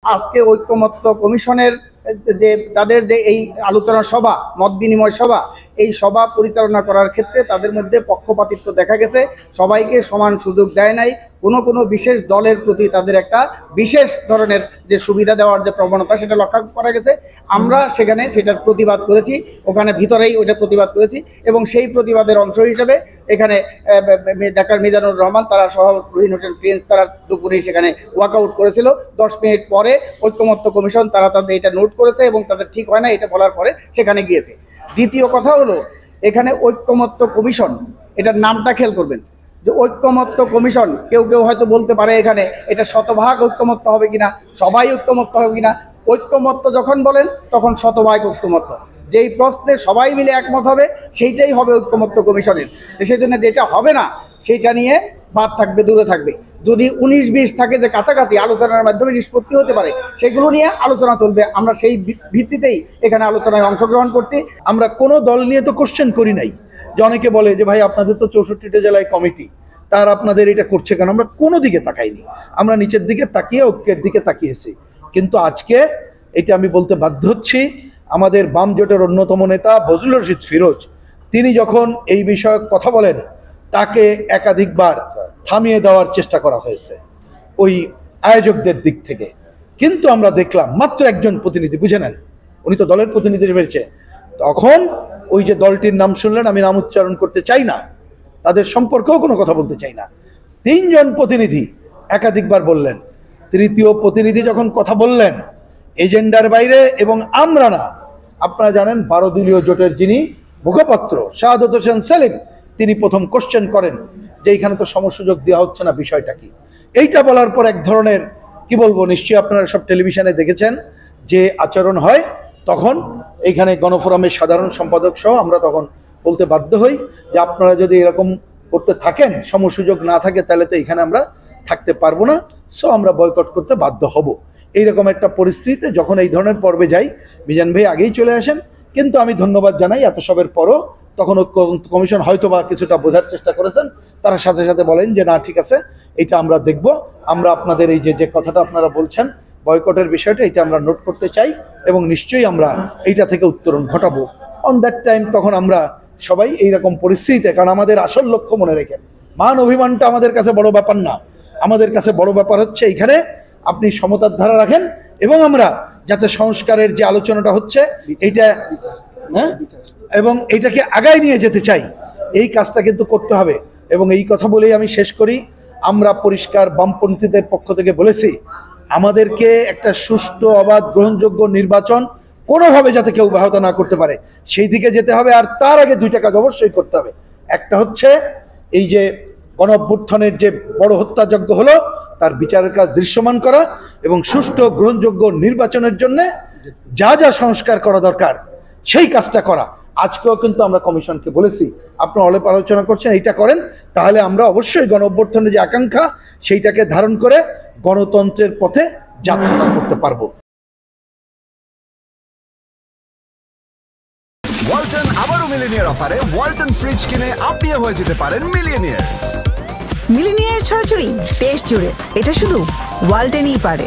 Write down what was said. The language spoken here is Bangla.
আজকে ঐক্যমত্য কমিশনের যে তাদের যে এই আলোচনা সভা, মত বিনিময় সভা, এই সভা পরিচালনা করার ক্ষেত্রে তাদের মধ্যে পক্ষপাতিত্ব দেখা গেছে। সবাইকে সমান সুযোগ দেয় নাই। কোনো বিশেষ দলের প্রতি তাদের একটা বিশেষ ধরনের যে সুবিধা দেওয়ার যে প্রবণতা, সেটা লক্ষ্য করা গেছে। আমরা সেখানে সেটার প্রতিবাদ করেছি, ওখানে ভিতরেই ওইটা প্রতিবাদ করেছি। এবং সেই প্রতিবাদের অংশ হিসেবে এখানে ডাক্তার মিজানুর রহমান তারা সহ রুহিন হোসেন প্রিন্স তারা দুপুরেই সেখানে ওয়াকআউট করেছিল। 10 মিনিট পরে ঐক্যমত্য কমিশন তারা তাদের এটা নোট করেছে এবং তাদের ঠিক হয় না এটা বলার পরে সেখানে গিয়েছে। দ্বিতীয় কথা হলো, এখানে ঐক্যমত্য কমিশন, এটার নামটা খেয়াল করবেন যে ঐক্যমত্য কমিশন। কেউ হয়তো বলতে পারে এখানে এটা শতভাগ ঐক্যমত্য হবে কিনা, সবাই ঐক্যমত্য হবে কিনা। ঐক্যমত্য যখন বলেন তখন শতভাগ ঐক্যমত্য, যেই প্রশ্নে সবাই মিলে একমত হবে সেইটাই হবে ঐক্যমত্য কমিশনের। সেই জন্য যেটা হবে না সেইটা নিয়ে বাদ থাকবে, দূরে থাকবে। যদি 19-20 থাকে যে কাছাকাছি আলোচনার মাধ্যমে নিষ্পত্তি হতে পারে, সেগুলো নিয়ে আলোচনা চলবে। আমরা সেই ভিত্তিতেই এখানে আলোচনায় অংশগ্রহণ করছি। আমরা কোনো দল নিয়ে তো কোশ্চেন করি নাই যে অনেকে বলে যে ভাই আপনাদের তো 64টা জেলায় কমিটি, তার আপনাদের এটা করছে কেন। আমরা কোনো দিকে তাকাইনি, আমরা নিচের দিকে তাকিয়ে ঐক্যের দিকে তাকিয়েছি। কিন্তু আজকে এটা আমি বলতে বাধ্য হচ্ছি, আমাদের বাম জোটের অন্যতম নেতা বজলুর রশিদ ফিরোজ তিনি যখন এই বিষয়ে কথা বলেন, তাকে একাধিকবার থামিয়ে দেওয়ার চেষ্টা করা হয়েছে ওই আয়োজকদের দিক থেকে। কিন্তু আমরা দেখলাম মাত্র একজন প্রতিনিধি, বুঝে নেন উনি তো দলের প্রতিনিধি বেরিয়েছে। তখন ওই যে দলটির নাম শুনলেন, আমি নাম উচ্চারণ করতে চাই না, তাদের সম্পর্কেও কোনো কথা বলতে চাই না, 3 জন প্রতিনিধি একাধিকবার বললেন। তৃতীয় প্রতিনিধি যখন কথা বললেন এজেন্ডার বাইরে, এবং আমরা না, আপনারা জানেন 12 দলীয় জোটের যিনি মুখপাত্র শাহাদত হোসেন সেলিম, তিনি প্রথম কোশ্চেন করেন যে এইখানে তো সমসুযোগ দেওয়া হচ্ছে না, বিষয়টা কি। এইটা বলার পর এক ধরনের কি বলবো, নিশ্চয়ই আপনারা সব টেলিভিশনে দেখেছেন যে আচরণ হয়। তখন এইখানে গণফোরামের সাধারণ সম্পাদক সহ আমরা তখন বলতে বাধ্য হই যে আপনারা যদি এরকম করতে থাকেন, সমসুযোগ না থাকে, তাহলে তো এখানে আমরা থাকতে পারবো না, সো আমরা বয়কট করতে বাধ্য হব। এইরকম একটা পরিস্থিতিতে যখন এই ধরনের পর্বে যাই, মিজান ভাই আগেই চলে আসেন। কিন্তু আমি ধন্যবাদ জানাই এত সবের পরও তখন কমিশন হয়তো বা কিছুটা বোঝার চেষ্টা করেছেন। তারা সাথে সাথে বলেন যে না ঠিক আছে, এটা আমরা দেখব, আমরা আপনাদের এই যে কথাটা আপনারা বলছেন বয়কটের বিষয়টা, এটা আমরা নোট করতে চাই এবং নিশ্চয়ই আমরা এইটা থেকে উত্তরণ ঘটাবো অন দ্যাট টাইম। তখন আমরা সবাই এইরকম পরিস্থিতিতে, কারণ আমাদের আসল লক্ষ্য মনে রেখেন, মান অভিমানটা আমাদের কাছে বড় ব্যাপার না। আমাদের কাছে বড় ব্যাপার হচ্ছে এইখানে আপনি সমতার ধারা রাখেন এবং আমরা যাতে সংস্কারের যে আলোচনাটা হচ্ছে এইটা, হ্যাঁ, এবং এইটাকে আগায় নিয়ে যেতে চাই, এই কাজটা কিন্তু করতে হবে। এবং এই কথা বলেই আমি শেষ করি, আমরা পরিষ্কার বামপন্থীদের পক্ষ থেকে বলেছি আমাদেরকে একটা সুষ্ঠু, অবাধ, গ্রহণযোগ্য নির্বাচন কোনোভাবে যাতে কেউ ব্যাহত না করতে পারে সেই দিকে যেতে হবে। আর তার আগে 2টা কাজ অবশ্যই করতে হবে। একটা হচ্ছে এই যে গণঅভ্যুত্থানের যে বড় হত্যাযজ্ঞ হলো তার বিচারের কাজ দৃশ্যমান করা এবং সুষ্ঠু গ্রহণযোগ্য নির্বাচনের জন্য যা যা সংস্কার করা দরকার সেই কাজটা করা। আজকেও কিন্তু আমরা কমিশনকে বলেছি আপনারা অনেক আলোচনা করছেন, এইটা করেন, তাহলে আমরা অবশ্যই গণঅভ্যুত্থানের যে আকাঙ্ক্ষা সেইটাকে ধারণ করে গণতন্ত্রের পথে যাত্রা করতে পারবো। ওয়ালটন আবারও মিলিনিয়ার অফারে ওয়ালটন ফ্রিজ কিনে আপনিও হয়ে যেতে পারেন মিলিয়নিয়ার। মিলিনিয়ার ছড়াছড়ি দেশ জুড়ে, এটা শুধু ওয়ালটেনই পারে।